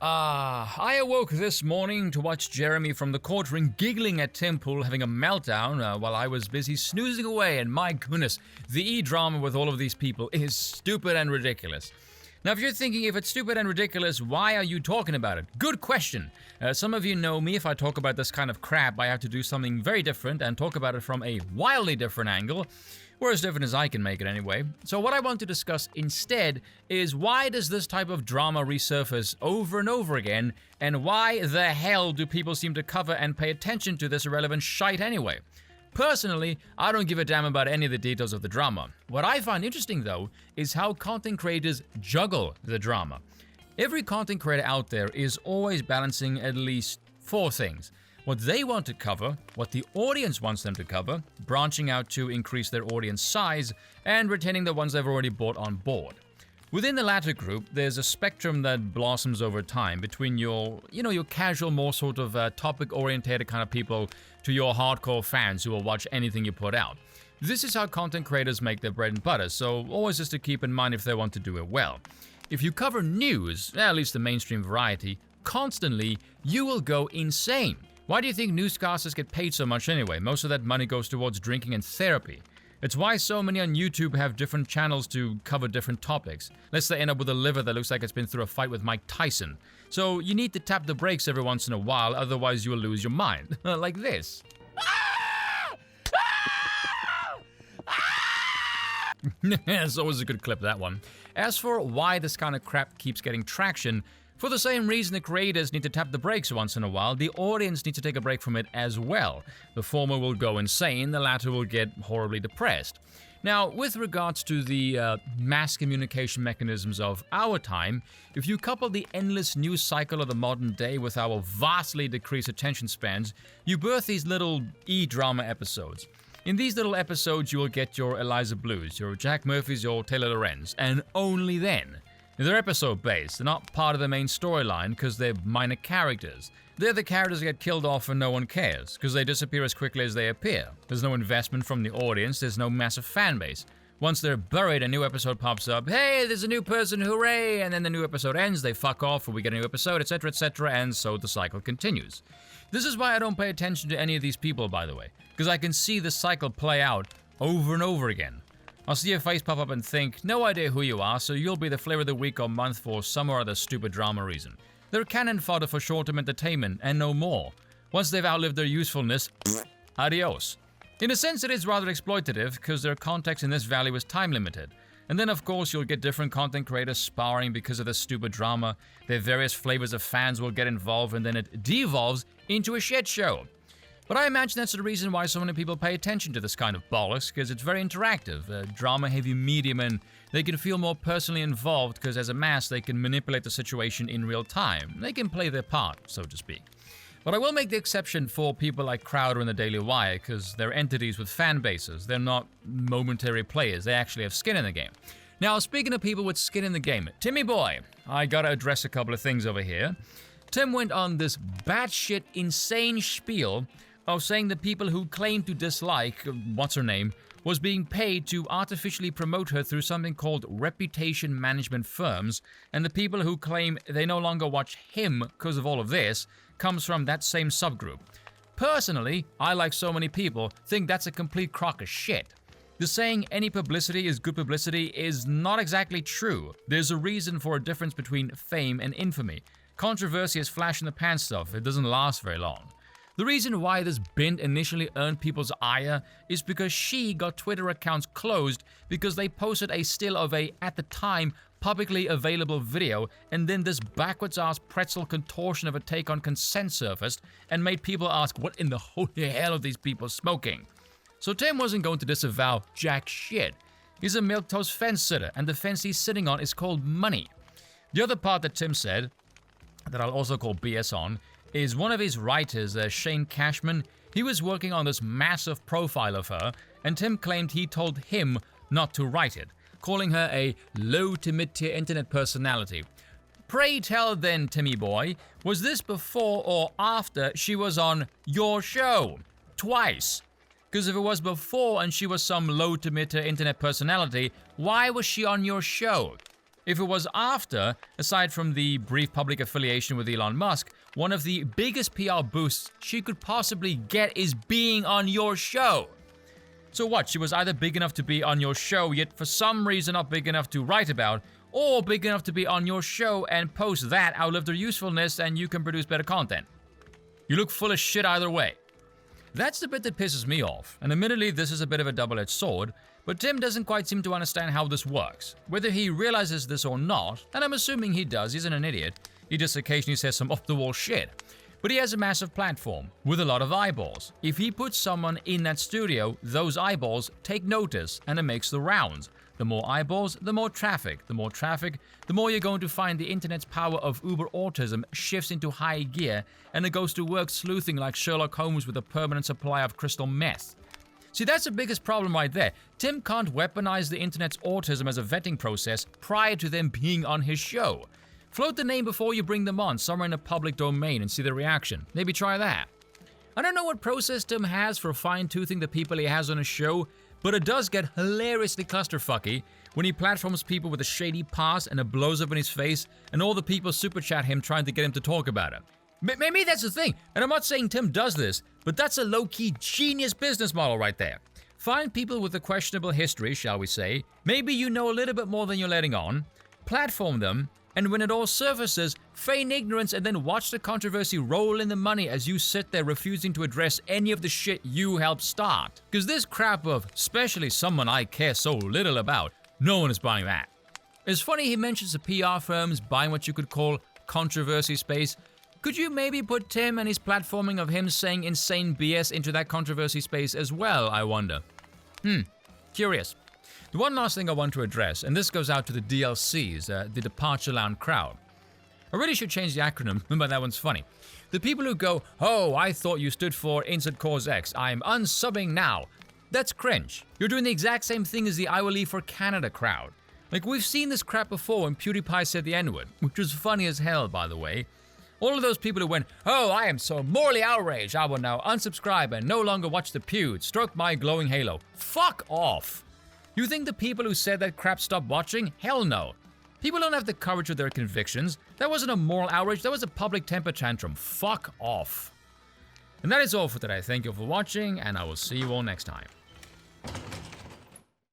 I awoke this morning to watch Jeremy from the courtroom giggling at Tim Pool having a meltdown while I was busy snoozing away, and my goodness, the E-drama with all of these people is stupid and ridiculous. Now, if you're thinking, if it's stupid and ridiculous, why are you talking about it? Good question. Some of you know me. If I talk about this kind of crap, I have to do something very different and talk about it from a wildly different angle, or as different as I can make it anyway. So what I want to discuss instead is, why does this type of drama resurface over and over again, and why the hell do people seem to cover and pay attention to this irrelevant shite anyway? Personally, I don't give a damn about any of the details of the drama. What I find interesting, though, is how content creators juggle the drama. Every content creator out there is always balancing at least four things: what they want to cover, what the audience wants them to cover, branching out to increase their audience size, and retaining the ones they've already brought on board. Within the latter group, there's a spectrum that blossoms over time between your casual, more sort of topic-orientated kind of people to your hardcore fans who will watch anything you put out. This is how content creators make their bread and butter, so always just to keep in mind if they want to do it well. If you cover news, at least the mainstream variety, constantly, you will go insane. Why do you think newscasters get paid so much anyway? Most of that money goes towards drinking and therapy. It's why so many on YouTube have different channels to cover different topics, lest they end up with a liver that looks like it's been through a fight with Mike Tyson. So you need to tap the brakes every once in a while, otherwise you will lose your mind. Like this. It's always a good clip, that one. As for why this kind of crap keeps getting traction, for the same reason the creators need to tap the brakes once in a while, the audience needs to take a break from it as well. The former will go insane, the latter will get horribly depressed. Now, with regards to the mass communication mechanisms of our time, if you couple the endless news cycle of the modern day with our vastly decreased attention spans, you birth these little E-drama episodes. In these little episodes, you will get your Eliza Blues, your Jack Murphys, your Taylor Lorenz, and only then. They're episode-based, they're not part of the main storyline because they're minor characters. They're the characters that get killed off and no one cares, because they disappear as quickly as they appear. There's no investment from the audience, there's no massive fan base. Once they're buried, a new episode pops up, hey, there's a new person, hooray, and then the new episode ends, they fuck off, or we get a new episode, etc., and so the cycle continues. This is why I don't pay attention to any of these people, by the way, because I can see the cycle play out over and over again. I'll see your face pop up and think, no idea who you are, so you'll be the flavor of the week or month for some or other stupid drama reason. They're cannon fodder for short-term entertainment, and no more. Once they've outlived their usefulness, adios. In a sense, it is rather exploitative, because their context in this value is time-limited. And then, of course, you'll get different content creators sparring because of this stupid drama. Their various flavors of fans will get involved, and then it devolves into a shit show. But I imagine that's the reason why so many people pay attention to this kind of bollocks, because it's very interactive, a drama-heavy medium, and they can feel more personally involved because as a mass they can manipulate the situation in real time. They can play their part, so to speak. But I will make the exception for people like Crowder and the Daily Wire, because they're entities with fan bases. They're not momentary players, they actually have skin in the game. Now, speaking of people with skin in the game, Timmy Boy, I gotta address a couple of things over here. Tim went on this batshit insane spiel of saying the people who claim to dislike, what's-her-name, was being paid to artificially promote her through something called reputation management firms, and the people who claim they no longer watch him because of all of this comes from that same subgroup. Personally, I, like so many people, think that's a complete crock of shit. The saying any publicity is good publicity is not exactly true. There's a reason for a difference between fame and infamy. Controversy is flash-in-the-pan stuff, it doesn't last very long. The reason why this bint initially earned people's ire is because she got Twitter accounts closed because they posted a still of a, at the time, publicly available video, and then this backwards-ass pretzel contortion of a take on consent surfaced and made people ask what in the holy hell are these people smoking. So Tim wasn't going to disavow jack shit. He's a milquetoast fence sitter, and the fence he's sitting on is called money. The other part that Tim said, that I'll also call BS on, is one of his writers, Shane Cashman. He was working on this massive profile of her, and Tim claimed he told him not to write it, calling her a low to mid-tier internet personality. Pray tell then, Timmy Boy, was this before or after she was on your show? Twice. Because if it was before and she was some low to mid-tier internet personality, why was she on your show? If it was after, aside from the brief public affiliation with Elon Musk, one of the biggest PR boosts she could possibly get is being on your show. So what, she was either big enough to be on your show, yet for some reason not big enough to write about, or big enough to be on your show and post that outlived their usefulness and you can produce better content. You look full of shit either way. That's the bit that pisses me off, and admittedly this is a bit of a double-edged sword, but Tim doesn't quite seem to understand how this works. Whether he realizes this or not, and I'm assuming he does, he's an idiot, he just occasionally says some off-the-wall shit. But he has a massive platform, with a lot of eyeballs. If he puts someone in that studio, those eyeballs take notice, and it makes the rounds. The more eyeballs, the more traffic. The more traffic, the more you're going to find the internet's power of uber autism shifts into high gear, and it goes to work sleuthing like Sherlock Holmes with a permanent supply of crystal meth. See, that's the biggest problem right there. Tim can't weaponize the internet's autism as a vetting process prior to them being on his show. Float the name before you bring them on somewhere in a public domain and see the reaction. Maybe try that. I don't know what process Tim has for fine-toothing the people he has on his show, but it does get hilariously clusterfucky when he platforms people with a shady past and it blows up in his face and all the people super chat him trying to get him to talk about it. Maybe that's the thing, and I'm not saying Tim does this, but that's a low-key genius business model right there. Find people with a questionable history, shall we say, maybe you know a little bit more than you're letting on, platform them, and when it all surfaces, feign ignorance and then watch the controversy roll in the money as you sit there refusing to address any of the shit you helped start. Because this crap of, especially someone I care so little about, no one is buying that. It's funny he mentions the PR firms buying what you could call controversy space. Could you maybe put Tim and his platforming of him saying insane BS into that controversy space as well, I wonder? Curious. The one last thing I want to address, and this goes out to the DLCs, the Departure Lounge crowd. I really should change the acronym, but that one's funny. The people who go, oh, I thought you stood for Insert Cause X, I'm unsubbing now. That's cringe. You're doing the exact same thing as the I Will Leave for Canada crowd. Like, we've seen this crap before when PewDiePie said the N-word, which was funny as hell, by the way. All of those people who went, oh, I am so morally outraged, I will now unsubscribe and no longer watch the Pew, stroke my glowing halo. Fuck off. You think the people who said that crap stopped watching? Hell no. People don't have the courage of their convictions. That wasn't a moral outrage, that was a public temper tantrum. Fuck off. And that is all for today. Thank you for watching, and I will see you all next time.